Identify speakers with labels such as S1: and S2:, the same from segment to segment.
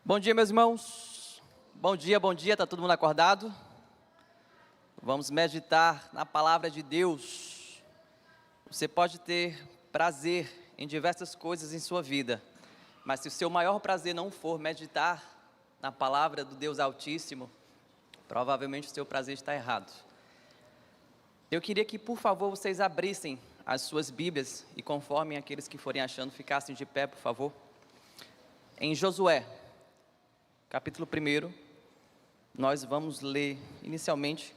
S1: Bom dia, meus irmãos. Bom dia, está todo mundo acordado? Vamos meditar na palavra de Deus. Você pode ter prazer em diversas coisas em sua vida, mas se o seu maior prazer não for meditar na palavra do Deus Altíssimo, provavelmente o seu prazer está errado. Eu queria que, por favor, vocês abrissem as suas Bíblias e, conforme aqueles que forem achando, ficassem de pé, por favor. Em Josué, capítulo 1, nós vamos ler inicialmente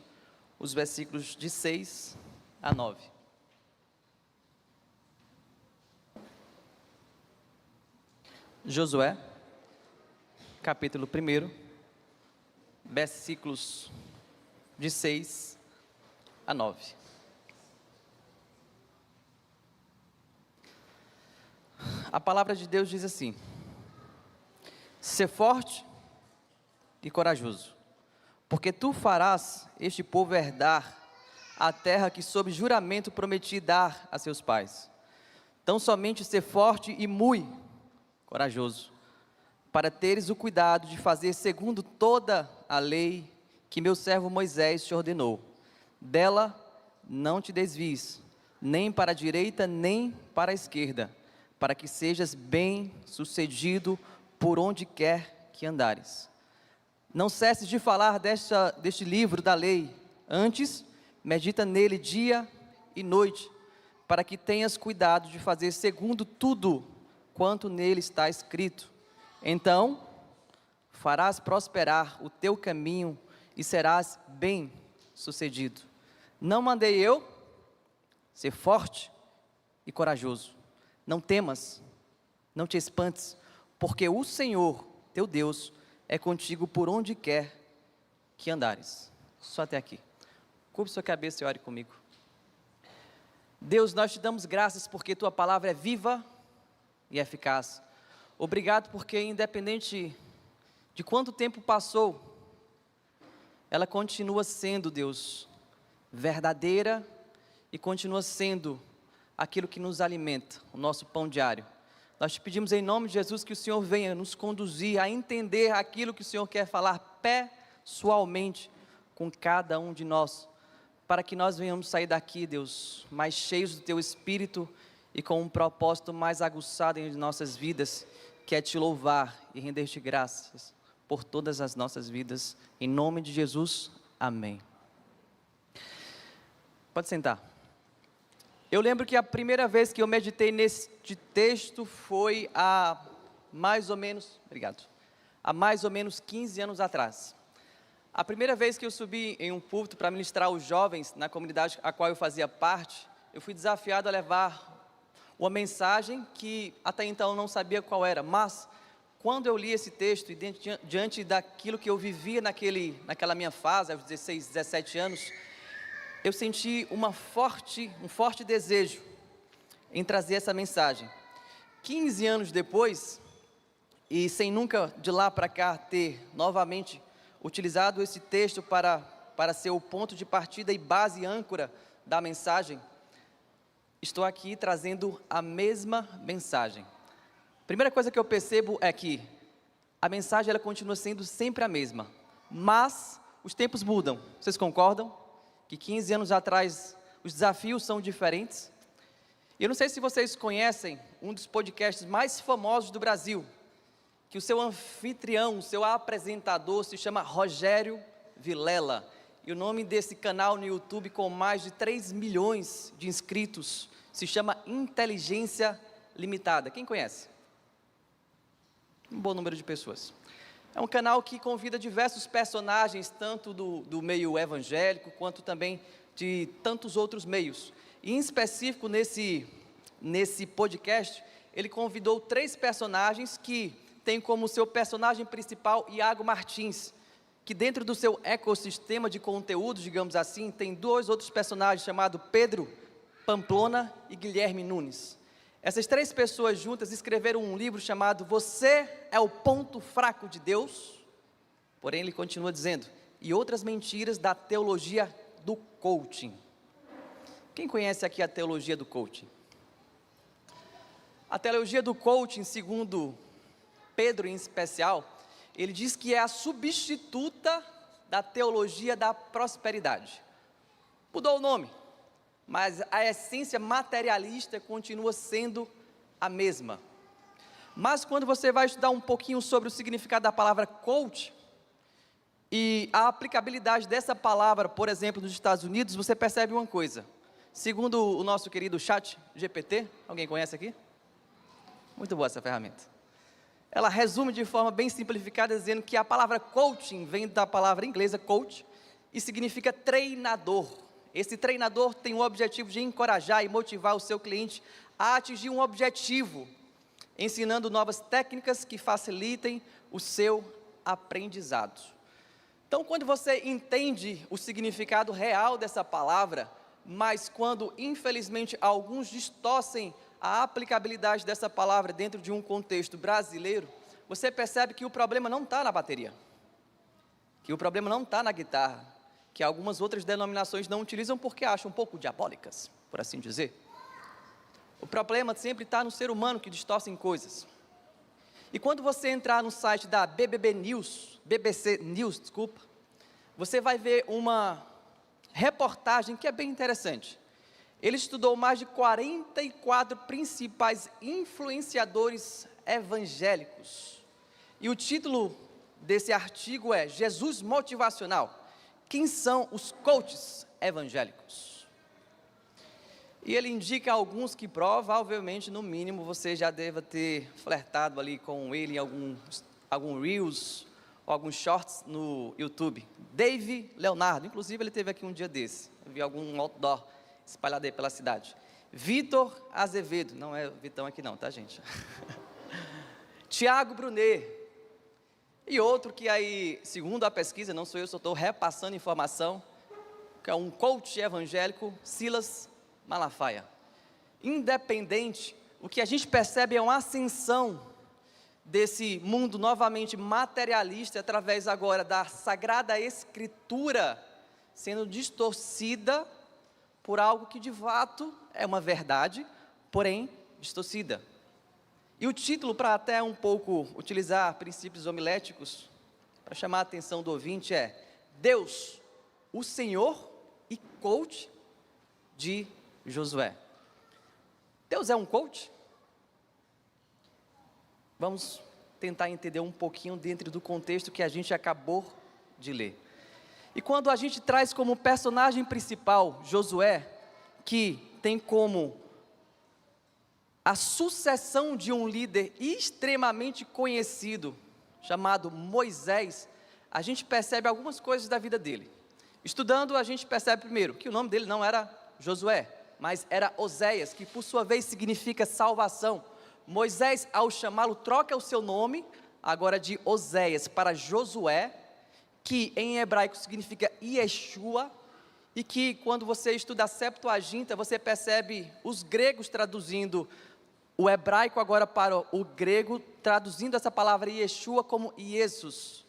S1: os versículos de 6 a 9. Josué, capítulo 1, versículos de 6 a 9. A palavra de Deus diz assim: Sê forte e corajoso, porque tu farás este povo herdar a terra que sob juramento prometi dar a seus pais. Tão somente ser forte e muito corajoso, para teres o cuidado de fazer segundo toda a lei que meu servo Moisés te ordenou. Dela não te desvies, nem para a direita, nem para a esquerda, para que sejas bem sucedido por onde quer que andares. Não cesses de falar deste livro da lei, antes medita nele dia e noite, para que tenhas cuidado de fazer segundo tudo quanto nele está escrito. Então farás prosperar o teu caminho e serás bem sucedido. Não mandei eu? Ser forte e corajoso. Não temas, não te espantes, porque o Senhor, teu Deus, é contigo por onde quer que andares. Só até aqui. Curve sua cabeça e ore comigo. Deus, nós te damos graças porque tua palavra é viva e eficaz. Obrigado porque, independente de quanto tempo passou, ela continua sendo, Deus, verdadeira e continua sendo aquilo que nos alimenta, o nosso pão diário. Nós te pedimos em nome de Jesus que o Senhor venha nos conduzir a entender aquilo que o Senhor quer falar pessoalmente com cada um de nós, para que nós venhamos sair daqui, Deus, mais cheios do Teu Espírito e com um propósito mais aguçado em nossas vidas, que é te louvar e render-te graças por todas as nossas vidas. Em nome de Jesus, amém. Pode sentar. Eu lembro que a primeira vez que eu meditei neste texto foi há mais ou menos 15 anos atrás. A primeira vez que eu subi em um púlpito para ministrar os jovens na comunidade a qual eu fazia parte, eu fui desafiado a levar uma mensagem que até então eu não sabia qual era, mas quando eu li esse texto e diante daquilo que eu vivia naquela minha fase, aos 16, 17 anos, eu senti um forte desejo em trazer essa mensagem. 15 anos depois, e sem nunca de lá para cá ter novamente utilizado esse texto para ser o ponto de partida e base âncora da mensagem, estou aqui trazendo a mesma mensagem. Primeira coisa que eu percebo é que a mensagem ela continua sendo sempre a mesma, mas os tempos mudam. Vocês concordam? Que 15 anos atrás os desafios são diferentes. Eu não sei se vocês conhecem um dos podcasts mais famosos do Brasil, que o seu anfitrião, o seu apresentador se chama Rogério Vilela, e o nome desse canal no YouTube com mais de 3 milhões de inscritos se chama Inteligência Limitada. Quem conhece? Um bom número de pessoas. É um canal que convida diversos personagens, tanto do meio evangélico, quanto também de tantos outros meios. E em específico, nesse podcast, ele convidou 3 personagens que têm como seu personagem principal Iago Martins, que dentro do seu ecossistema de conteúdo, digamos assim, tem 2 outros personagens chamados Pedro Pamplona e Guilherme Nunes. Essas 3 pessoas juntas escreveram um livro chamado Você é o Ponto Fraco de Deus, porém ele continua dizendo, e outras mentiras da teologia do coaching. Quem conhece aqui a teologia do coaching? A teologia do coaching, segundo Pedro em especial, ele diz que é a substituta da teologia da prosperidade. Mudou o nome, mas a essência materialista continua sendo a mesma. Mas quando você vai estudar um pouquinho sobre o significado da palavra coach e a aplicabilidade dessa palavra, por exemplo, nos Estados Unidos, você percebe uma coisa. Segundo o nosso querido chat GPT, alguém conhece aqui? Muito boa essa ferramenta. Ela resume de forma bem simplificada, dizendo que a palavra coaching vem da palavra inglesa coach e significa treinador. Esse treinador tem o objetivo de encorajar e motivar o seu cliente a atingir um objetivo, ensinando novas técnicas que facilitem o seu aprendizado. Então, quando você entende o significado real dessa palavra, mas quando, infelizmente, alguns distorcem a aplicabilidade dessa palavra dentro de um contexto brasileiro, você percebe que o problema não está na bateria, que o problema não está na guitarra, que algumas outras denominações não utilizam porque acham um pouco diabólicas, por assim dizer. O problema sempre está no ser humano que distorcem coisas. E quando você entrar no site da BBC News, você vai ver uma reportagem que é bem interessante. Ele estudou mais de 44 principais influenciadores evangélicos. E o título desse artigo é Jesus Motivacional. Quem são os coaches evangélicos? E ele indica alguns que provavelmente, no mínimo, você já deva ter flertado ali com ele em algum Reels ou alguns Shorts no YouTube. Dave Leonardo, inclusive ele teve aqui um dia desse. Eu vi algum outdoor espalhado aí pela cidade. Vitor Azevedo, não é Vitão aqui não, tá gente? Tiago Brunet. E outro que aí, segundo a pesquisa, não sou eu, só estou repassando informação, que é um coach evangélico, Silas Malafaia. Independente, o que a gente percebe é uma ascensão desse mundo novamente materialista, através agora da Sagrada Escritura, sendo distorcida por algo que de fato é uma verdade, porém distorcida. E o título, para até um pouco utilizar princípios homiléticos, para chamar a atenção do ouvinte, é Deus, o Senhor e coach de Josué. Deus é um coach? Vamos tentar entender um pouquinho dentro do contexto que a gente acabou de ler. E quando a gente traz como personagem principal Josué, que tem como a sucessão de um líder extremamente conhecido, chamado Moisés, a gente percebe algumas coisas da vida dele. Estudando, a gente percebe primeiro que o nome dele não era Josué, mas era Oséias, que por sua vez significa salvação. Moisés, ao chamá-lo, troca o seu nome, agora de Oséias, para Josué, que em hebraico significa Yeshua, e que quando você estuda a Septuaginta, você percebe os gregos traduzindo o hebraico agora para o grego, traduzindo essa palavra Yeshua como Jesus.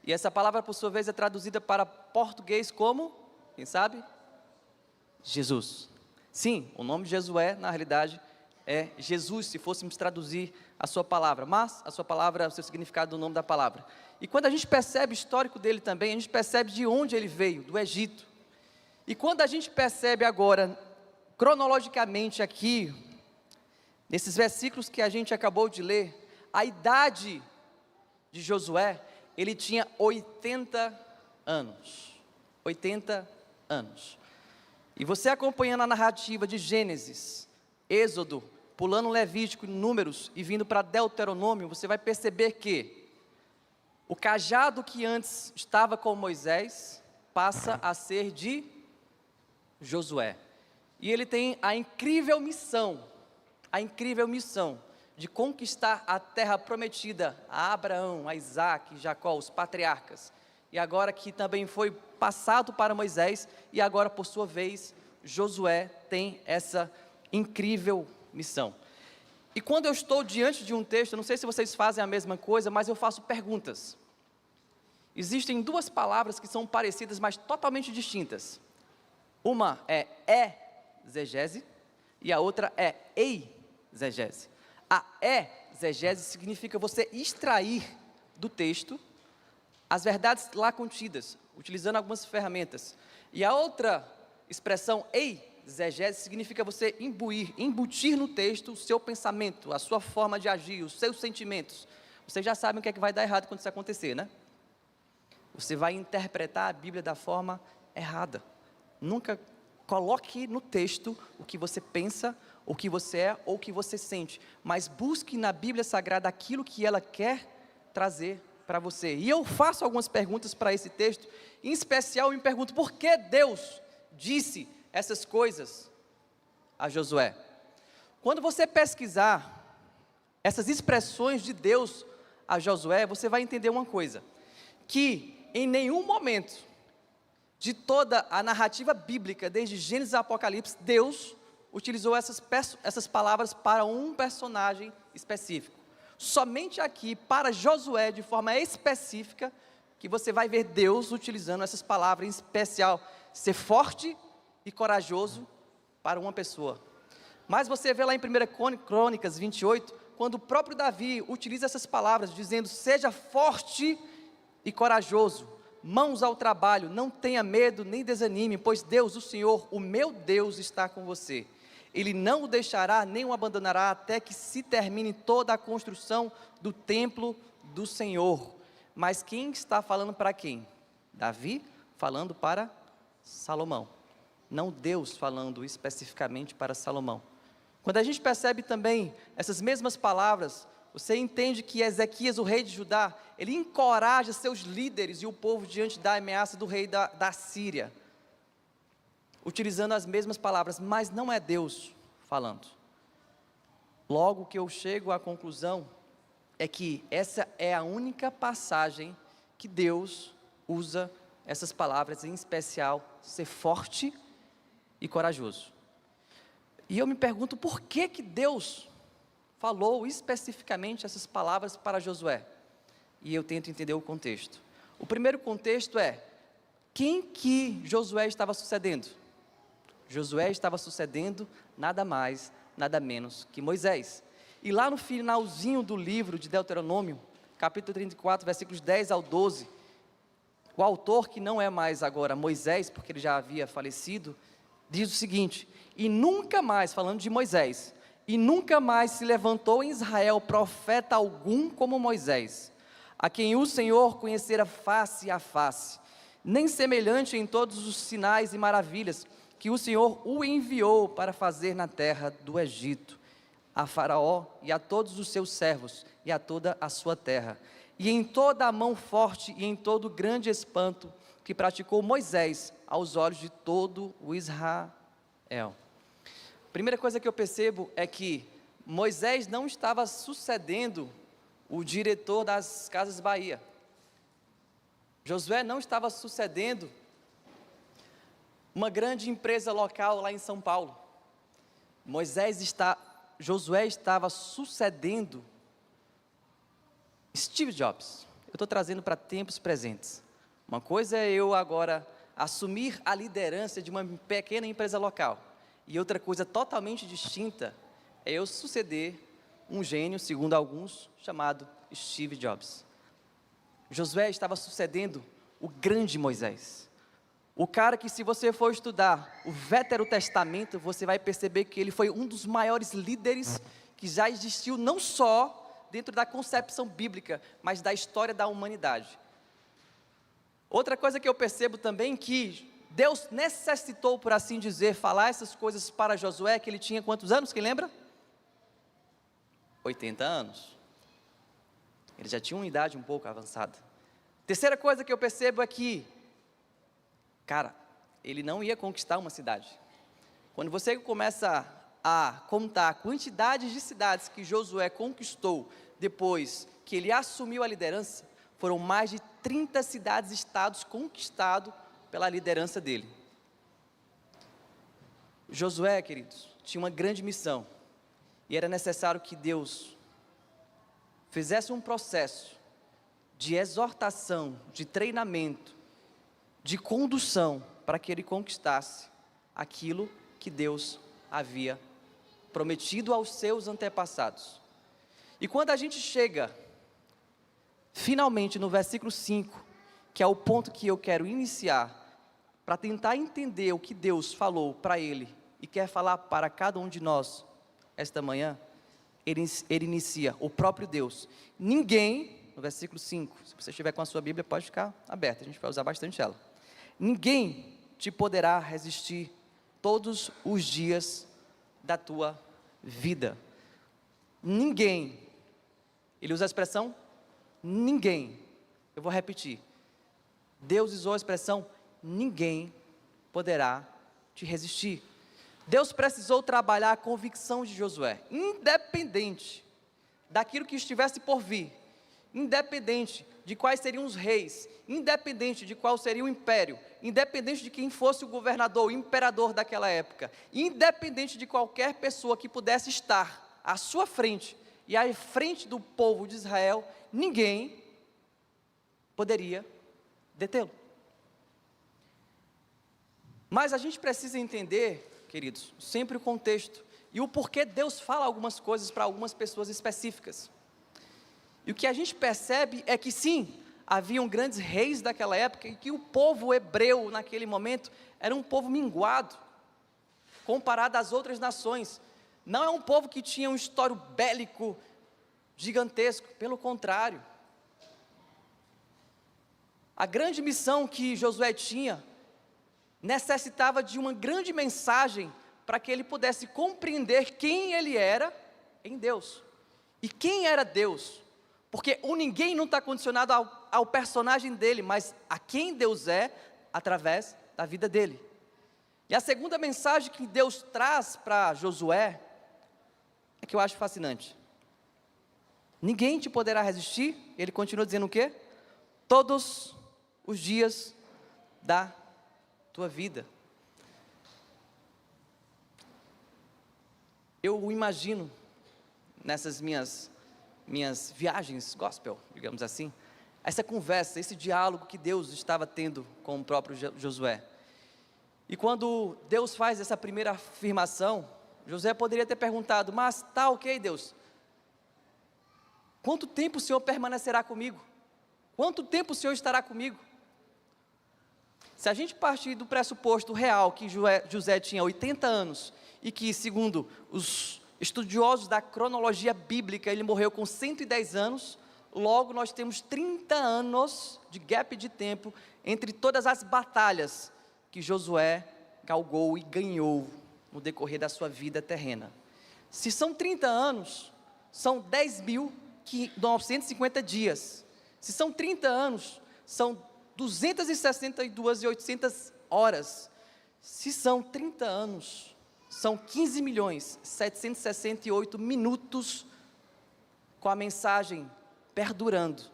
S1: E essa palavra, por sua vez, é traduzida para português como, quem sabe? Jesus. Sim, o nome de Josué, na realidade, é Jesus, se fôssemos traduzir a sua palavra, mas a sua palavra, o seu significado do nome da palavra. E quando a gente percebe o histórico dele também, a gente percebe de onde ele veio, do Egito. E quando a gente percebe agora, cronologicamente aqui, nesses versículos que a gente acabou de ler, a idade de Josué, ele tinha 80 anos. 80 anos. E você acompanhando a narrativa de Gênesis, Êxodo, pulando Levítico, Números e vindo para Deuteronômio, você vai perceber que o cajado que antes estava com Moisés, passa a ser de Josué. E ele tem a incrível missão de conquistar a terra prometida a Abraão, a Isaac, Jacó, os patriarcas. E agora que também foi passado para Moisés, e agora por sua vez, Josué tem essa incrível missão. E quando eu estou diante de um texto, eu não sei se vocês fazem a mesma coisa, mas eu faço perguntas. Existem duas palavras que são parecidas, mas totalmente distintas. Uma é exegese e a outra é eizegese. A exegese significa você extrair do texto as verdades lá contidas, utilizando algumas ferramentas. E a outra expressão, exegese, significa você embutir no texto o seu pensamento, a sua forma de agir, os seus sentimentos. Vocês já sabem o que é que vai dar errado quando isso acontecer, né? Você vai interpretar a Bíblia da forma errada. Nunca coloque no texto o que você pensa, o que você é ou o que você sente, mas busque na Bíblia Sagrada aquilo que ela quer trazer para você. E eu faço algumas perguntas para esse texto, em especial eu me pergunto, por que Deus disse essas coisas a Josué? Quando você pesquisar essas expressões de Deus a Josué, você vai entender uma coisa, que em nenhum momento de toda a narrativa bíblica, desde Gênesis a Apocalipse, Deus utilizou essas palavras para um personagem específico. Somente aqui, para Josué, de forma específica, que você vai ver Deus utilizando essas palavras em especial, ser forte e corajoso para uma pessoa. Mas você vê lá em 1 Crônicas 28, quando o próprio Davi utiliza essas palavras, dizendo, seja forte e corajoso, mãos ao trabalho, não tenha medo nem desanime, pois Deus, o Senhor, o meu Deus, está com você. Ele não o deixará, nem o abandonará, até que se termine toda a construção do templo do Senhor. Mas quem está falando para quem? Davi falando para Salomão, não Deus falando especificamente para Salomão. Quando a gente percebe também essas mesmas palavras, você entende que Ezequias, o rei de Judá, ele encoraja seus líderes e o povo diante da ameaça do rei da Síria, utilizando as mesmas palavras, mas não é Deus falando. Logo que eu chego à conclusão é que essa é a única passagem que Deus usa essas palavras, em especial, ser forte e corajoso. E eu me pergunto por que Deus falou especificamente essas palavras para Josué? E eu tento entender o contexto. O primeiro contexto é, quem que Josué estava sucedendo? Josué estava sucedendo nada mais, nada menos que Moisés. E lá no finalzinho do livro de Deuteronômio, capítulo 34, versículos 10 ao 12, o autor, que não é mais agora Moisés, porque ele já havia falecido, diz o seguinte, e nunca mais, falando de Moisés, e nunca mais se levantou em Israel profeta algum como Moisés, a quem o Senhor conhecera face a face, nem semelhante em todos os sinais e maravilhas que o Senhor o enviou para fazer na terra do Egito, a Faraó e a todos os seus servos e a toda a sua terra, e em toda a mão forte e em todo grande espanto que praticou Moisés aos olhos de todo o Israel. Primeira coisa que eu percebo é que Moisés não estava sucedendo o diretor das Casas Bahia. Josué não estava sucedendo uma grande empresa local lá em São Paulo. Josué estava sucedendo Steve Jobs. Eu estou trazendo para tempos presentes. Uma coisa é eu agora assumir a liderança de uma pequena empresa local. E outra coisa totalmente distinta é eu suceder um gênio, segundo alguns, chamado Steve Jobs. Josué estava sucedendo o grande Moisés. O cara que, se você for estudar o Veterotestamento, você vai perceber que ele foi um dos maiores líderes que já existiu, não só dentro da concepção bíblica, mas da história da humanidade. Outra coisa que eu percebo também, que Deus necessitou, por assim dizer, falar essas coisas para Josué, que ele tinha quantos anos, quem lembra? 80 anos. Ele já tinha uma idade um pouco avançada. Terceira coisa que eu percebo é que, cara, ele não ia conquistar uma cidade. Quando você começa a contar a quantidade de cidades que Josué conquistou depois que ele assumiu a liderança, foram mais de 30 cidades-estados conquistados pela liderança dele. Josué, queridos, tinha uma grande missão, e era necessário que Deus fizesse um processo de exortação, de treinamento, de condução, para que ele conquistasse aquilo que Deus havia prometido aos seus antepassados. E quando a gente chega finalmente no versículo 5, que é o ponto que eu quero iniciar, para tentar entender o que Deus falou para ele e quer falar para cada um de nós esta manhã, ele inicia, o próprio Deus. Ninguém, no versículo 5, se você estiver com a sua Bíblia, pode ficar aberta, a gente vai usar bastante ela. Ninguém te poderá resistir todos os dias da tua vida. Ninguém, ele usa a expressão ninguém, eu vou repetir, Deus usou a expressão ninguém poderá te resistir. Deus precisou trabalhar a convicção de Josué, independente daquilo que estivesse por vir, independente de quais seriam os reis, independente de qual seria o império, independente de quem fosse o governador, o imperador daquela época, independente de qualquer pessoa que pudesse estar à sua frente e à frente do povo de Israel, ninguém poderia detê-lo. Mas a gente precisa entender, queridos, sempre o contexto e o porquê Deus fala algumas coisas para algumas pessoas específicas. E o que a gente percebe é que sim, haviam grandes reis daquela época e que o povo hebreu naquele momento era um povo minguado, comparado às outras nações. Não é um povo que tinha um histórico bélico gigantesco, pelo contrário. A grande missão que Josué tinha necessitava de uma grande mensagem para que ele pudesse compreender quem ele era em Deus. E quem era Deus? Porque o ninguém não está condicionado ao personagem dele, mas a quem Deus é através da vida dele. E a segunda mensagem que Deus traz para Josué é que eu acho fascinante. Ninguém te poderá resistir, ele continua dizendo o quê? Todos os dias da tua vida. Eu imagino nessas minhas viagens gospel, digamos assim, essa conversa, esse diálogo que Deus estava tendo com o próprio Josué. E quando Deus faz essa primeira afirmação, Josué poderia ter perguntado, mas tá ok, Deus, quanto tempo o Senhor permanecerá comigo? Quanto tempo o Senhor estará comigo? Se a gente partir do pressuposto real que José tinha 80 anos e que, segundo os estudiosos da cronologia bíblica, ele morreu com 110 anos, logo nós temos 30 anos de gap de tempo entre todas as batalhas que Josué galgou e ganhou no decorrer da sua vida terrena. Se são 30 anos, são 10.950 dias. Se são 30 anos, são 262.800 horas. Se são 30 anos, são 15.768 minutos com a mensagem perdurando,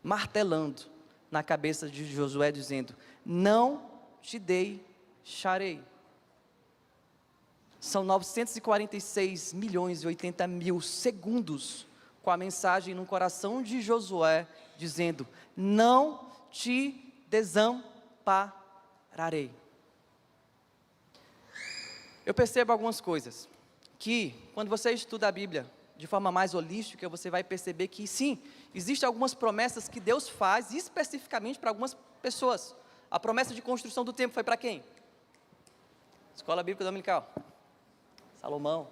S1: martelando na cabeça de Josué, dizendo: não te deixarei. São 946.080.000 segundos com a mensagem no coração de Josué, dizendo: não te desampararei. Eu percebo algumas coisas, que quando você estuda a Bíblia de forma mais holística, você vai perceber que sim, existem algumas promessas que Deus faz especificamente para algumas pessoas. A promessa de construção do templo foi para quem? Escola Bíblica Dominical. Salomão.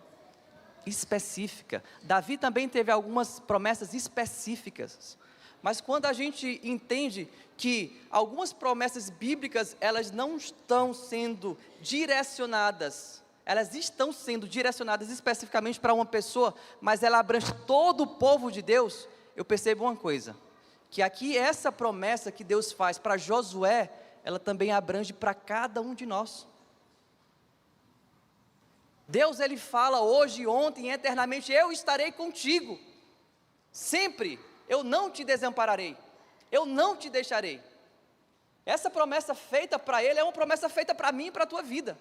S1: Específica. Davi também teve algumas promessas específicas. Mas quando a gente entende que algumas promessas bíblicas, elas não estão sendo direcionadas, elas estão sendo direcionadas especificamente para uma pessoa, mas ela abrange todo o povo de Deus, eu percebo uma coisa, que aqui essa promessa que Deus faz para Josué, ela também abrange para cada um de nós. Deus, ele fala hoje, ontem, eternamente: eu estarei contigo, sempre, eu não te desampararei, eu não te deixarei. Essa promessa feita para ele é uma promessa feita para mim e para a tua vida.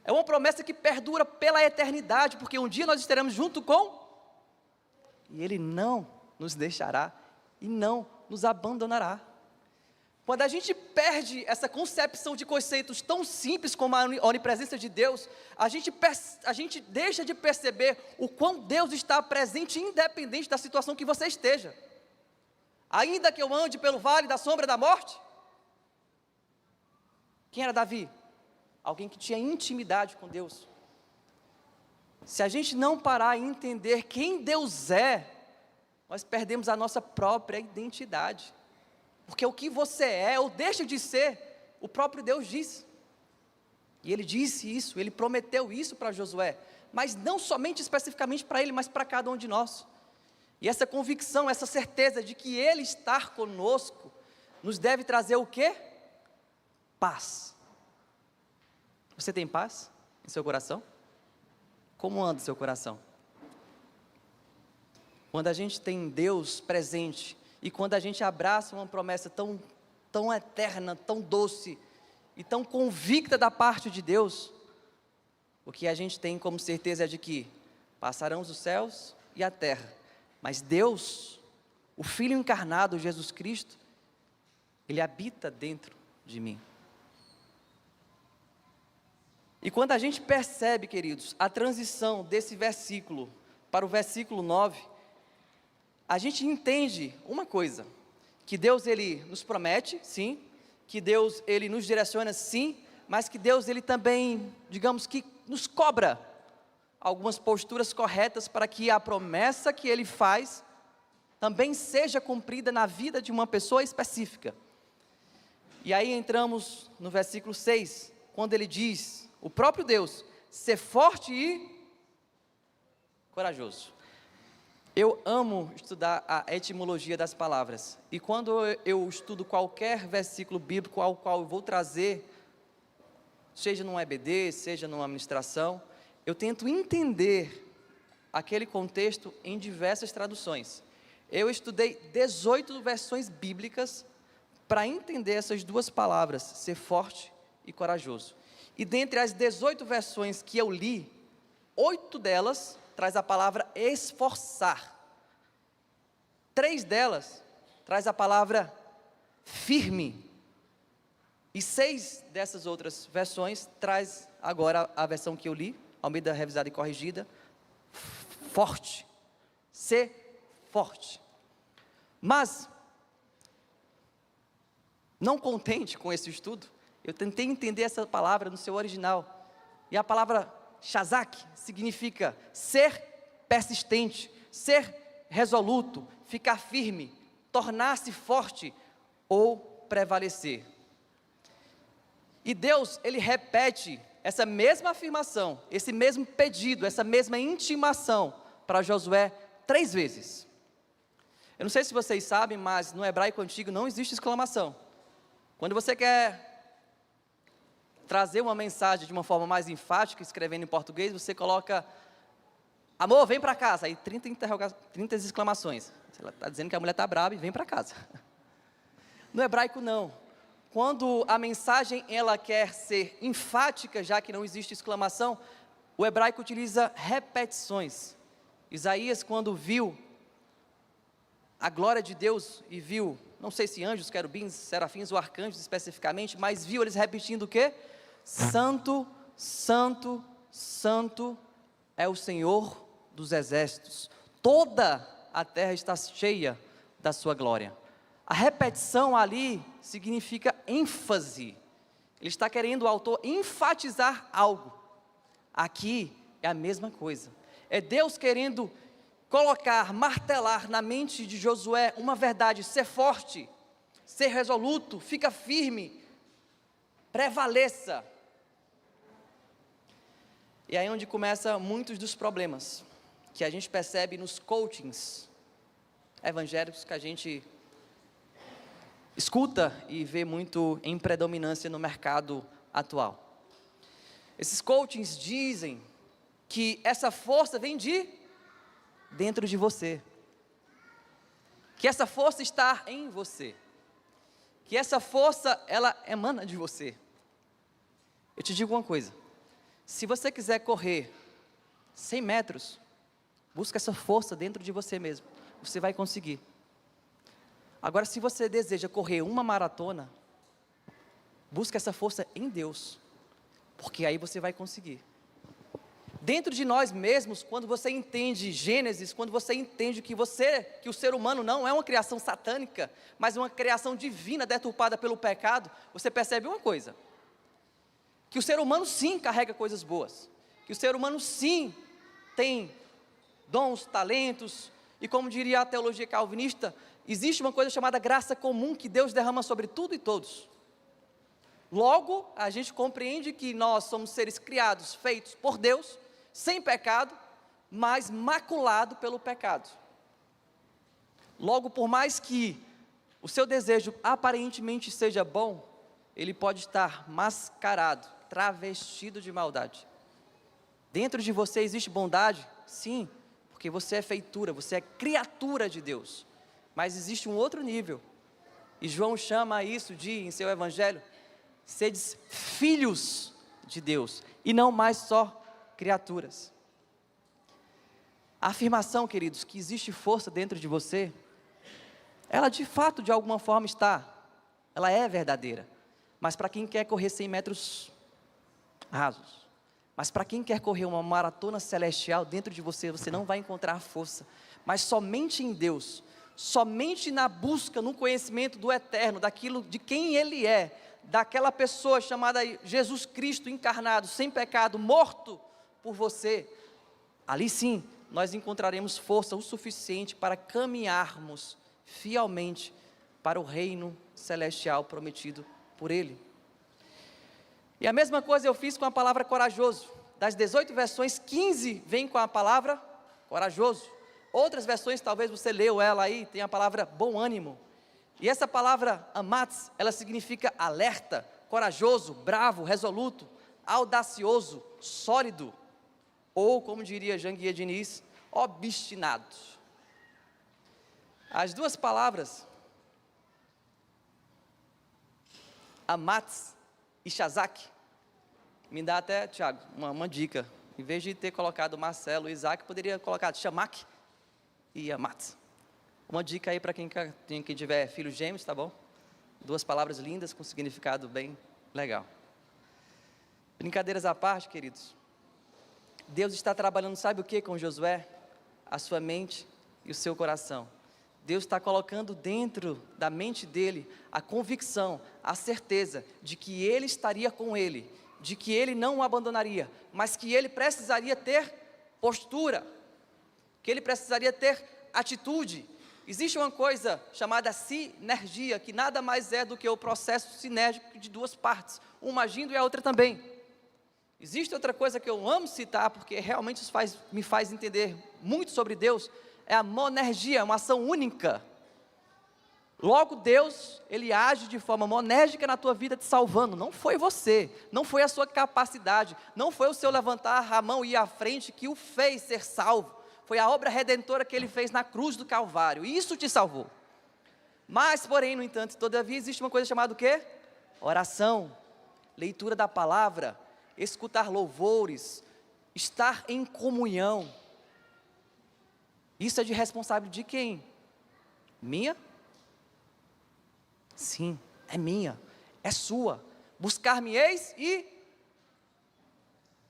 S1: É uma promessa que perdura pela eternidade, porque um dia nós estaremos junto com, e ele não nos deixará e não nos abandonará. Quando a gente perde essa concepção de conceitos tão simples como a onipresença de Deus, a gente deixa de perceber o quão Deus está presente, independente da situação que você esteja. Ainda que eu ande pelo vale da sombra da morte. Quem era Davi? Alguém que tinha intimidade com Deus. Se a gente não parar e entender quem Deus é, nós perdemos a nossa própria identidade. Porque o que você é ou deixa de ser, o próprio Deus diz. E Ele disse isso, Ele prometeu isso para Josué. Mas não somente especificamente para ele, mas para cada um de nós. E essa convicção, essa certeza de que Ele está conosco, nos deve trazer o quê? Paz. Você tem paz em seu coração? Como anda o seu coração? Quando a gente tem Deus presente, e quando a gente abraça uma promessa tão eterna, tão doce, e tão convicta da parte de Deus, o que a gente tem como certeza é de que passarão os céus e a terra, mas Deus, o Filho encarnado, Jesus Cristo, Ele habita dentro de mim. E quando a gente percebe, queridos, a transição desse versículo para o versículo 9, a gente entende uma coisa, que Deus Ele nos promete, sim, que Deus Ele nos direciona, sim, mas que Deus Ele também, digamos que nos cobra algumas posturas corretas para que a promessa que Ele faz também seja cumprida na vida de uma pessoa específica. E aí entramos no versículo 6, quando Ele diz, o próprio Deus, ser forte e corajoso. Eu amo estudar a etimologia das palavras, e quando eu estudo qualquer versículo bíblico ao qual eu vou trazer, seja num EBD, seja numa ministração, eu tento entender aquele contexto em diversas traduções. Eu estudei 18 versões bíblicas para entender essas duas palavras, ser forte e corajoso. E dentre as 18 versões que eu li, 8 delas traz a palavra esforçar. 3 delas traz a palavra firme. E 6 dessas outras versões traz agora a versão que eu li, Almeida Revisada e Corrigida, forte. Ser forte. Mas, não contente com esse estudo, eu tentei entender essa palavra no seu original. E a palavra Shazak significa ser persistente, ser resoluto, ficar firme, tornar-se forte ou prevalecer. E Deus, Ele repete essa mesma afirmação, esse mesmo pedido, essa mesma intimação para Josué 3 vezes. Eu não sei se vocês sabem, mas no hebraico antigo não existe exclamação. Quando você quer trazer uma mensagem de uma forma mais enfática, escrevendo em português, você coloca, amor, vem para casa, aí 30 exclamações, ela está dizendo que a mulher está brava e vem para casa. No hebraico não, quando a mensagem ela quer ser enfática, já que não existe exclamação, o hebraico utiliza repetições. Isaías, quando viu a glória de Deus e viu, não sei se anjos, querubins, serafins ou arcanjos especificamente, mas viu eles repetindo o quê? Santo, santo, santo é o Senhor dos exércitos, toda a terra está cheia da sua glória. A repetição ali significa ênfase, ele está querendo o autor enfatizar algo. Aqui é a mesma coisa, é Deus querendo colocar, martelar na mente de Josué uma verdade, ser forte, ser resoluto, fica firme, prevaleça. E aí é onde começa muitos dos problemas que a gente percebe nos coachings evangélicos que a gente escuta e vê muito em predominância no mercado atual. Esses coachings dizem que essa força vem de dentro de você, que essa força está em você, que essa força ela emana de você. Eu te digo uma coisa, se você quiser correr 100 metros, busca essa força dentro de você mesmo, você vai conseguir. Agora, se você deseja correr uma maratona, busque essa força em Deus, porque aí você vai conseguir. Dentro de nós mesmos, quando você entende Gênesis, quando você entende que o ser humano não é uma criação satânica, mas uma criação divina deturpada pelo pecado, você percebe uma coisa: que o ser humano sim carrega coisas boas, que o ser humano sim tem dons, talentos, e como diria a teologia calvinista, existe uma coisa chamada graça comum que Deus derrama sobre tudo e todos. Logo, a gente compreende que nós somos seres criados, feitos por Deus, sem pecado, mas maculado pelo pecado. Logo, por mais que o seu desejo aparentemente seja bom, ele pode estar mascarado, travestido de maldade. Dentro de você existe bondade? Sim, porque você é feitura, você é criatura de Deus. Mas existe um outro nível, e João chama isso em seu evangelho, sedes filhos de Deus, e não mais só criaturas. A afirmação, queridos, que existe força dentro de você, ela de fato, de alguma forma ela é verdadeira, mas para quem quer correr 100 metros rasos, mas para quem quer correr uma maratona celestial, dentro de você, você não vai encontrar força, mas somente em Deus, somente na busca, no conhecimento do eterno, daquilo de quem Ele é, daquela pessoa chamada Jesus Cristo encarnado, sem pecado, morto por você, ali sim, nós encontraremos força o suficiente para caminharmos fielmente para o reino celestial prometido por Ele. E a mesma coisa eu fiz com a palavra corajoso. Das 18 versões, 15 vem com a palavra corajoso. Outras versões, talvez você leu ela aí, tem a palavra bom ânimo. E essa palavra amatz, ela significa alerta, corajoso, bravo, resoluto, audacioso, sólido, ou como diria Janguier Diniz, obstinado. As duas palavras, amatz e shazak, me dá até, Tiago, uma dica. Em vez de ter colocado Marcelo e Isaac, poderia colocar shamak e amatz. Uma dica aí para quem tiver filhos gêmeos, tá bom? Duas palavras lindas com significado bem legal. Brincadeiras à parte, queridos. Deus está trabalhando, sabe o que com Josué? A sua mente e o seu coração. Deus está colocando dentro da mente dele a convicção, a certeza de que ele estaria com ele, de que ele não o abandonaria, mas que ele precisaria ter postura, que ele precisaria ter atitude. Existe uma coisa chamada sinergia, que nada mais é do que o processo sinérgico de duas partes, uma agindo e a outra também. Existe outra coisa que eu amo citar, porque realmente isso me faz entender muito sobre Deus, é a monergia, uma ação única. Logo Deus, Ele age de forma monérgica na tua vida te salvando, não foi você, não foi a sua capacidade, não foi o seu levantar a mão e ir à frente que o fez ser salvo, foi a obra redentora que Ele fez na cruz do Calvário, e isso te salvou. Mas, porém, no entanto, todavia existe uma coisa chamada o quê? Oração, leitura da palavra, escutar louvores, estar em comunhão. Isso é de responsabilidade de quem? Minha? Sim, é minha, é sua. Buscar-me-eis e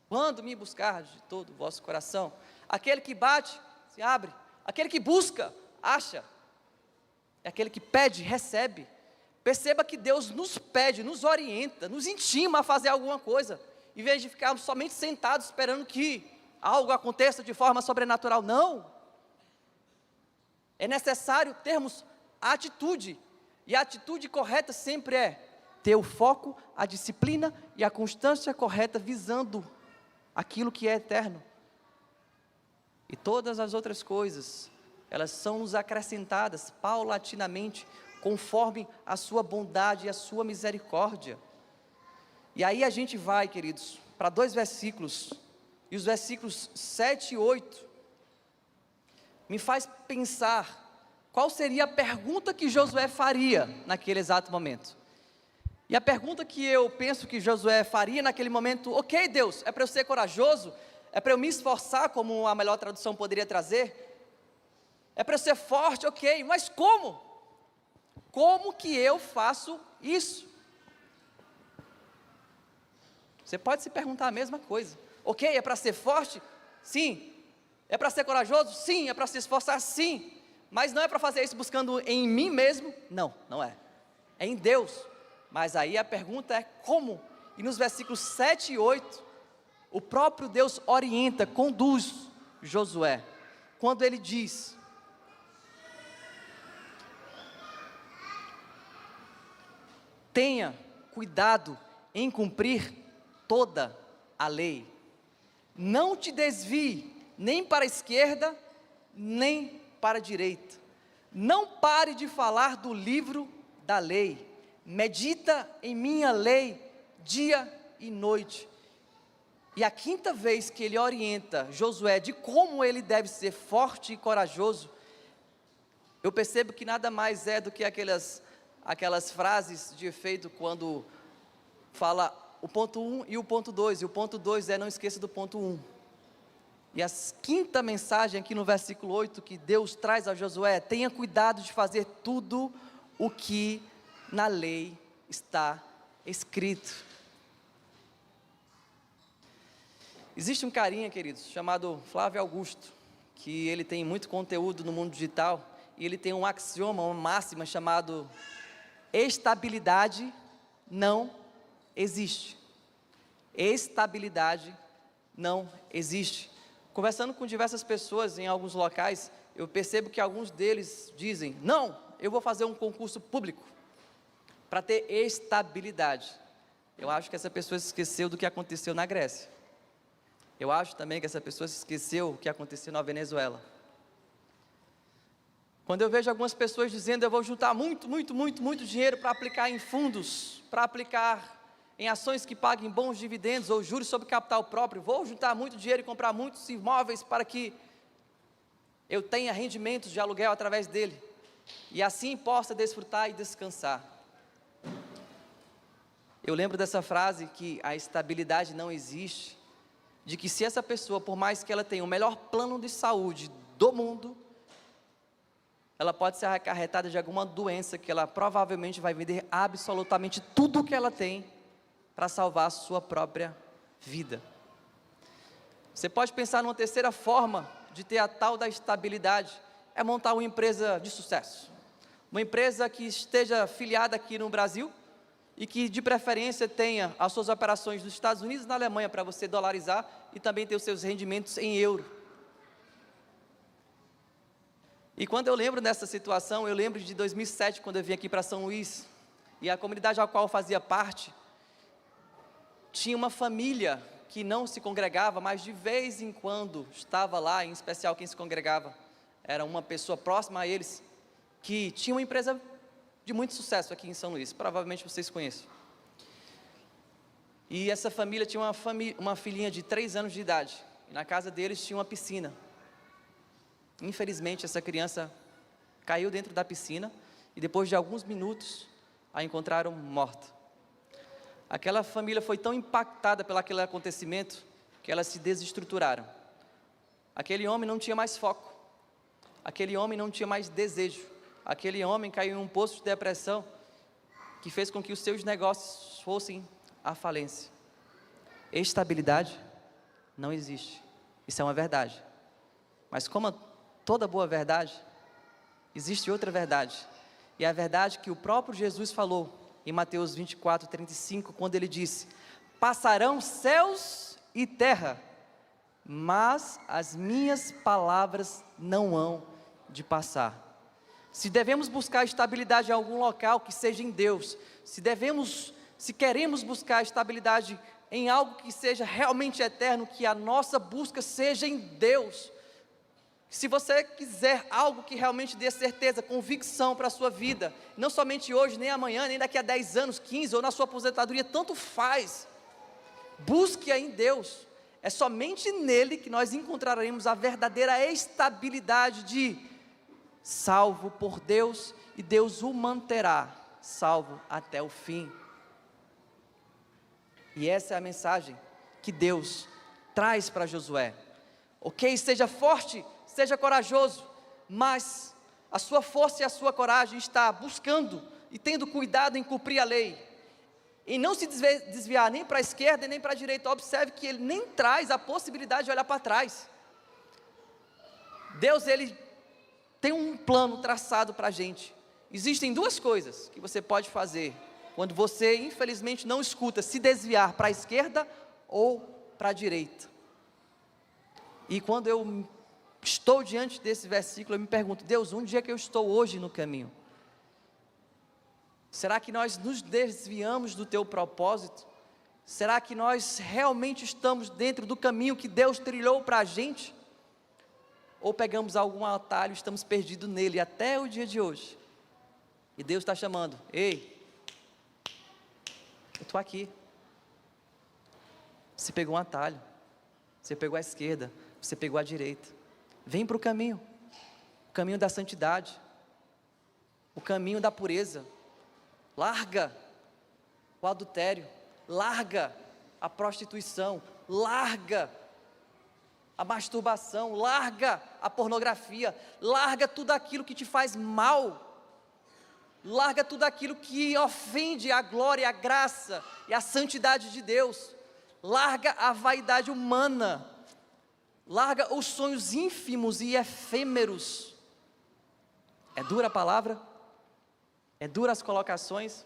S1: quando me buscar de todo o vosso coração. Aquele que bate, se abre. Aquele que busca, acha. É aquele que pede, recebe. Perceba que Deus nos pede, nos orienta, nos intima a fazer alguma coisa, em vez de ficarmos somente sentados esperando que algo aconteça de forma sobrenatural. Não. É necessário termos atitude, e a atitude correta sempre é ter o foco, a disciplina e a constância correta, visando aquilo que é eterno. E todas as outras coisas, elas são nos acrescentadas paulatinamente, conforme a sua bondade e a sua misericórdia. E aí a gente vai, queridos, para 2 versículos, e os versículos 7 e 8, me faz pensar, qual seria a pergunta que Josué faria naquele exato momento. E a pergunta que eu penso que Josué faria naquele momento: ok Deus, é para eu ser corajoso? É para eu me esforçar, como a melhor tradução poderia trazer? É para eu ser forte? Ok, mas como? como que eu faço isso? Você pode se perguntar a mesma coisa. Ok, é para ser forte? Sim. É para ser corajoso? Sim. É para se esforçar? Sim. Mas não é para fazer isso buscando em mim mesmo? Não, não é. É em Deus. Mas aí a pergunta é como? E nos versículos 7 e 8, o próprio Deus orienta, conduz Josué, quando ele diz: tenha cuidado em cumprir toda a lei, não te desvie nem para a esquerda, nem para a direita, não pare de falar do livro da lei, medita em minha lei dia e noite. E a quinta vez que ele orienta Josué de como ele deve ser forte e corajoso, eu percebo que nada mais é do que aquelas frases de efeito quando fala o ponto 1 e o ponto 2, e o ponto 2 é não esqueça do ponto 1. E a quinta mensagem aqui no versículo 8 que Deus traz a Josué: tenha cuidado de fazer tudo o que na lei está escrito. Existe um carinha, queridos, chamado Flávio Augusto, que ele tem muito conteúdo no mundo digital, e ele tem um axioma, uma máxima chamado: estabilidade não existe. Estabilidade não existe. Conversando com diversas pessoas em alguns locais, eu percebo que alguns deles dizem: não, eu vou fazer um concurso público para ter estabilidade. Eu acho que essa pessoa se esqueceu do que aconteceu na Grécia. Eu acho também que essa pessoa se esqueceu o que aconteceu na Venezuela. Quando eu vejo algumas pessoas dizendo: eu vou juntar muito dinheiro para aplicar em fundos, para aplicar em ações que paguem bons dividendos ou juros sobre capital próprio, vou juntar muito dinheiro e comprar muitos imóveis para que eu tenha rendimentos de aluguel através dele, e assim possa desfrutar e descansar. Eu lembro dessa frase que a estabilidade não existe, de que se essa pessoa, por mais que ela tenha o melhor plano de saúde do mundo, ela pode ser acarretada de alguma doença que ela provavelmente vai vender absolutamente tudo o que ela tem para salvar a sua própria vida. Você pode pensar numa terceira forma de ter a tal da estabilidade, é montar uma empresa de sucesso, uma empresa que esteja filiada aqui no Brasil, e que de preferência tenha as suas operações nos Estados Unidos e na Alemanha, para você dolarizar e também ter os seus rendimentos em euro. E quando eu lembro dessa situação, eu lembro de 2007, quando eu vim aqui para São Luís, e a comunidade a qual eu fazia parte, tinha uma família que não se congregava, mas de vez em quando estava lá, em especial quem se congregava, era uma pessoa próxima a eles, que tinha uma empresa de muito sucesso aqui em São Luís, provavelmente vocês conhecem. E essa família tinha uma filhinha de 3 anos de idade, e na casa deles tinha uma piscina. Infelizmente essa criança caiu dentro da piscina, e depois de alguns minutos, a encontraram morta. Aquela família foi tão impactada pelo aquele acontecimento, que elas se desestruturaram. Aquele homem não tinha mais foco, aquele homem não tinha mais desejo, aquele homem caiu em um poço de depressão, que fez com que os seus negócios fossem à falência. Estabilidade não existe, isso é uma verdade, mas como toda boa verdade, existe outra verdade, e é a verdade que o próprio Jesus falou, em Mateus 24:35, quando ele disse: passarão céus e terra, mas as minhas palavras não hão de passar. Se devemos buscar estabilidade em algum local, que seja em Deus. Se queremos buscar estabilidade em algo que seja realmente eterno, que a nossa busca seja em Deus. Se você quiser algo que realmente dê certeza, convicção para a sua vida, não somente hoje, nem amanhã, nem daqui a 10 anos, 15, ou na sua aposentadoria, tanto faz, busque-a em Deus. É somente nele que nós encontraremos a verdadeira estabilidade de salvo por Deus, e Deus o manterá salvo até o fim. E essa é a mensagem que Deus traz para Josué. Ok, seja forte, seja corajoso, mas a sua força e a sua coragem está buscando e tendo cuidado em cumprir a lei, em não se desviar nem para a esquerda e nem para a direita, observe que ele nem traz a possibilidade de olhar para trás. Deus, ele tem um plano traçado para a gente. Existem duas coisas que você pode fazer quando você, infelizmente, não escuta: se desviar para a esquerda ou para a direita. E quando eu estou diante desse versículo, eu me pergunto: Deus, onde é que eu estou hoje no caminho? Será que nós nos desviamos do teu propósito? Será que nós realmente estamos dentro do caminho que Deus trilhou para a gente? Ou pegamos algum atalho e estamos perdidos nele até o dia de hoje? E Deus está chamando: ei, eu estou aqui. Você pegou um atalho, você pegou a esquerda, você pegou a direita. Vem para o caminho da santidade, o caminho da pureza. Larga o adultério, larga a prostituição, larga a masturbação, larga a pornografia, larga tudo aquilo que te faz mal, larga tudo aquilo que ofende a glória, a graça e a santidade de Deus, larga a vaidade humana, larga os sonhos ínfimos e efêmeros. É dura a palavra? É dura as colocações?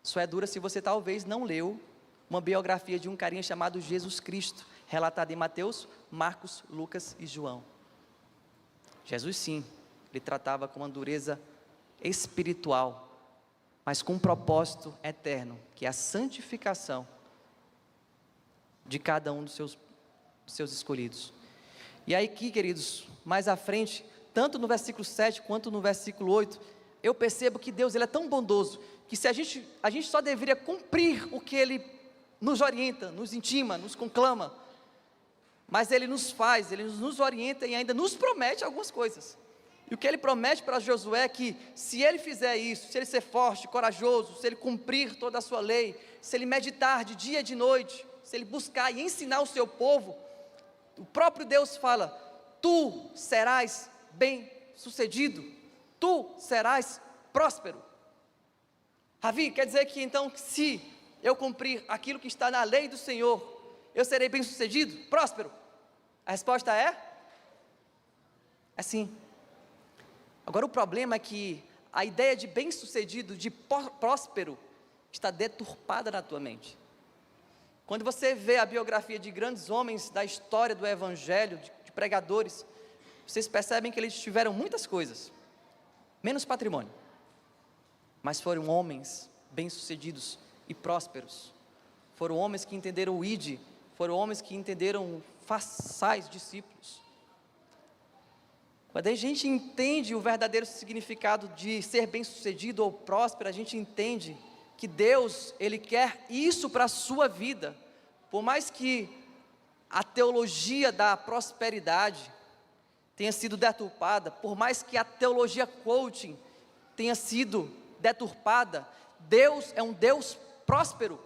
S1: Só é dura se você talvez não leu uma biografia de um carinha chamado Jesus Cristo, relatada em Mateus, Marcos, Lucas e João. Jesus, sim, ele tratava com uma dureza espiritual, mas com um propósito eterno, que é a santificação de cada um dos seus escolhidos. E aí aqui, queridos, mais à frente, tanto no versículo 7 quanto no versículo 8, eu percebo que Deus, ele é tão bondoso, que se a gente só deveria cumprir o que Ele nos orienta, nos intima, nos conclama, mas Ele nos orienta e ainda nos promete algumas coisas. E o que Ele promete para Josué é que, se ele fizer isso, se ele ser forte, corajoso, se ele cumprir toda a sua lei, se ele meditar de dia e de noite, se ele buscar e ensinar o seu povo, o próprio Deus fala: tu serás bem sucedido, tu serás próspero. Ravi, quer dizer que então, se eu cumprir aquilo que está na lei do Senhor, eu serei bem sucedido, próspero? A resposta é sim. Agora o problema é que a ideia de bem sucedido, de próspero, está deturpada na tua mente. Quando você vê a biografia de grandes homens da história do Evangelho, de pregadores, vocês percebem que eles tiveram muitas coisas, menos patrimônio, mas foram homens bem-sucedidos e prósperos. Foram homens que entenderam o ID, foram homens que entenderam: façais discípulos. Quando a gente entende o verdadeiro significado de ser bem-sucedido ou próspero, a gente entende que Deus, Ele quer isso para a sua vida. Por mais que a teologia da prosperidade tenha sido deturpada, por mais que a teologia coaching tenha sido deturpada, Deus é um Deus próspero.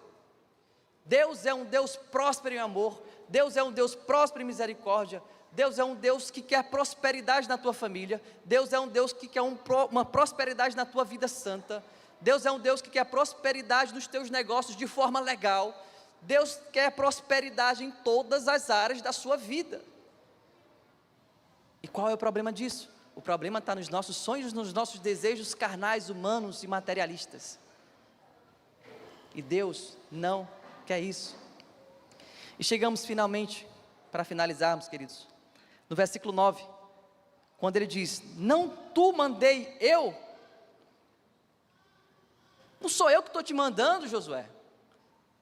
S1: Deus é um Deus próspero em amor. Deus é um Deus próspero em misericórdia. Deus é um Deus que quer prosperidade na tua família. Deus é um Deus que quer uma prosperidade na tua vida santa. Deus é um Deus que quer prosperidade nos teus negócios de forma legal. Deus quer prosperidade em todas as áreas da sua vida. E qual é o problema disso? O problema está nos nossos sonhos, nos nossos desejos carnais, humanos e materialistas. E Deus não quer isso. E chegamos finalmente, para finalizarmos, queridos, no versículo 9, quando ele diz: não tu mandei eu? Não sou eu que estou te mandando, Josué.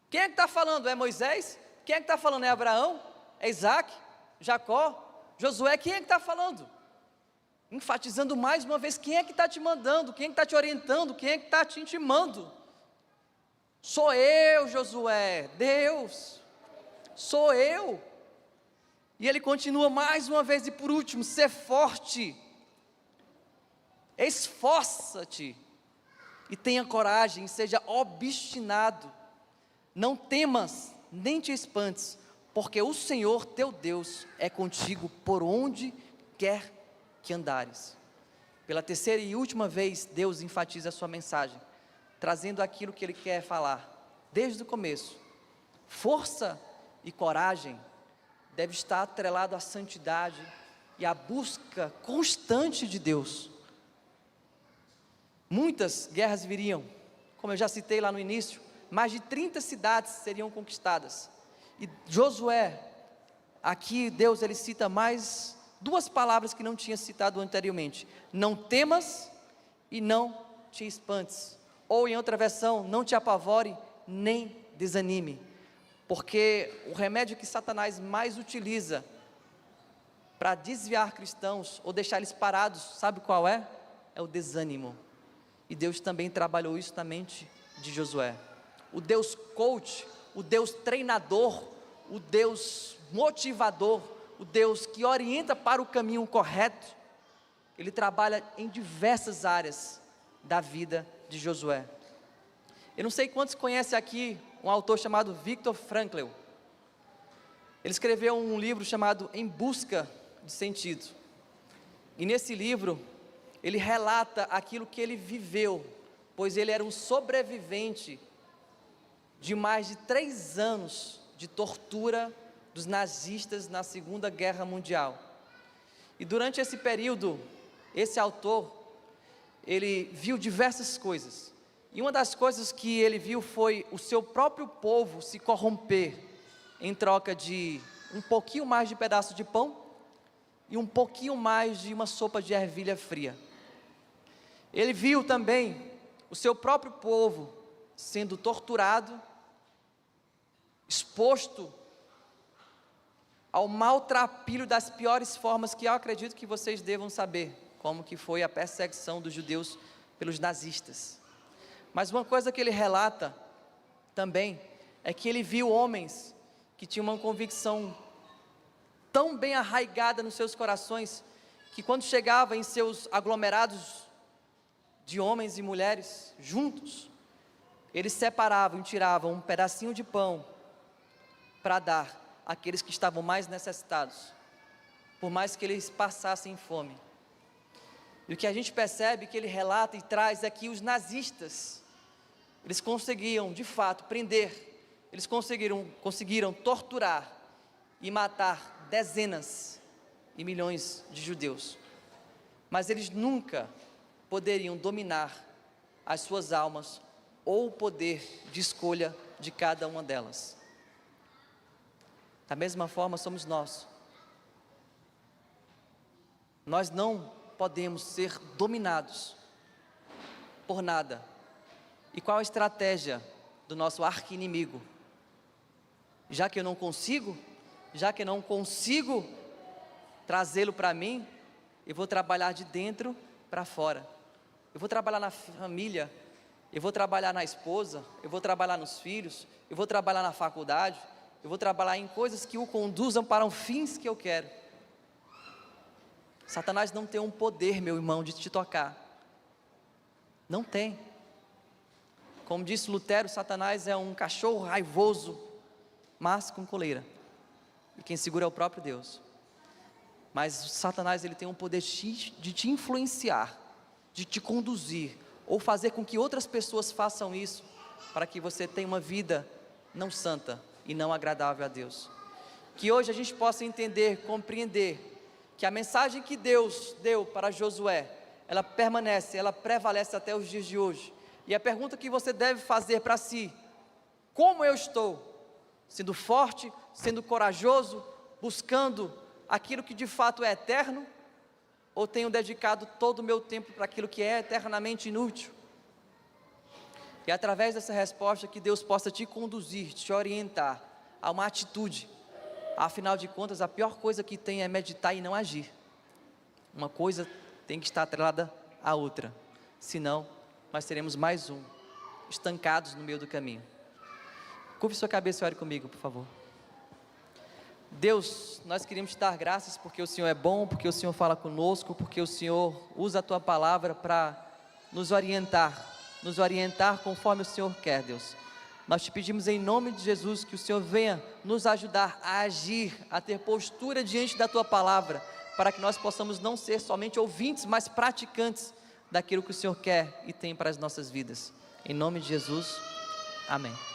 S1: Quem é que está falando? É Moisés? Quem é que está falando? É Abraão? É Isaac? Jacó? Josué? Quem é que está falando? Enfatizando mais uma vez: quem é que está te mandando? Quem é que está te orientando? Quem é que está te intimando? Sou eu, Josué, Deus, sou eu. E ele continua mais uma vez, e por último: ser forte, esforça-te, e tenha coragem, seja obstinado, não temas, nem te espantes, porque o Senhor teu Deus é contigo por onde quer que andares. Pela terceira e última vez, Deus enfatiza a sua mensagem, trazendo aquilo que Ele quer falar, desde o começo. Força e coragem deve estar atrelado à santidade e à busca constante de Deus. Muitas guerras viriam, como eu já citei lá no início, mais de 30 cidades seriam conquistadas. E Josué, aqui Deus ele cita mais duas palavras que não tinha citado anteriormente: não temas e não te espantes. Ou em outra versão, não te apavore nem desanime. Porque o remédio que Satanás mais utiliza para desviar cristãos ou deixar eles parados, sabe qual é? É o desânimo. E Deus também trabalhou isso na mente de Josué. O Deus coach, o Deus treinador, o Deus motivador, o Deus que orienta para o caminho correto, Ele trabalha em diversas áreas da vida de Josué. Eu não sei quantos conhecem aqui um autor chamado Viktor Frankl. Ele escreveu um livro chamado Em Busca de Sentido. E nesse livro, ele relata aquilo que ele viveu, pois ele era um sobrevivente de mais de 3 anos de tortura dos nazistas na Segunda Guerra Mundial. E durante esse período, esse autor, ele viu diversas coisas. E uma das coisas que ele viu foi o seu próprio povo se corromper em troca de um pouquinho mais de pedaço de pão e um pouquinho mais de uma sopa de ervilha fria. Ele viu também o seu próprio povo sendo torturado, exposto ao maltrapilho das piores formas que eu acredito que vocês devam saber, como que foi a perseguição dos judeus pelos nazistas. Mas uma coisa que ele relata também é que ele viu homens que tinham uma convicção tão bem arraigada nos seus corações, que quando chegava em seus aglomerados de homens e mulheres juntos, eles separavam e tiravam um pedacinho de pão para dar àqueles que estavam mais necessitados, por mais que eles passassem fome. E o que a gente percebe que ele relata e traz é que os nazistas, eles conseguiam de fato prender, eles conseguiram torturar e matar dezenas e milhões de judeus, mas eles nunca poderiam dominar as suas almas ou o poder de escolha de cada uma delas. Da mesma forma somos nós. Nós não podemos ser dominados por nada. E qual a estratégia do nosso arqui-inimigo? Já que eu não consigo trazê-lo para mim, eu vou trabalhar de dentro para fora. Eu vou trabalhar na família, eu vou trabalhar na esposa, eu vou trabalhar nos filhos, eu vou trabalhar na faculdade, eu vou trabalhar em coisas que o conduzam para os fins que eu quero. Satanás não tem um poder, meu irmão, de te tocar. Não tem. Como disse Lutero, Satanás é um cachorro raivoso, mas com coleira. E quem segura é o próprio Deus. Mas Satanás ele tem um poder de te influenciar, de te conduzir, ou fazer com que outras pessoas façam isso, para que você tenha uma vida não santa e não agradável a Deus. Que hoje a gente possa entender, compreender, que a mensagem que Deus deu para Josué, ela permanece, ela prevalece até os dias de hoje. E a pergunta que você deve fazer para si: como eu estou? Sendo forte, sendo corajoso, buscando aquilo que de fato é eterno? Ou tenho dedicado todo o meu tempo para aquilo que é eternamente inútil? E através dessa resposta que Deus possa te conduzir, te orientar a uma atitude. Afinal de contas, a pior coisa que tem é meditar e não agir. Uma coisa tem que estar atrelada à outra, senão nós seremos mais estancados no meio do caminho. Curve sua cabeça e ore comigo, por favor. Deus, nós queremos te dar graças porque o Senhor é bom, porque o Senhor fala conosco, porque o Senhor usa a tua palavra para nos orientar conforme o Senhor quer, Deus. Nós te pedimos em nome de Jesus que o Senhor venha nos ajudar a agir, a ter postura diante da tua palavra, para que nós possamos não ser somente ouvintes, mas praticantes daquilo que o Senhor quer e tem para as nossas vidas. Em nome de Jesus, amém.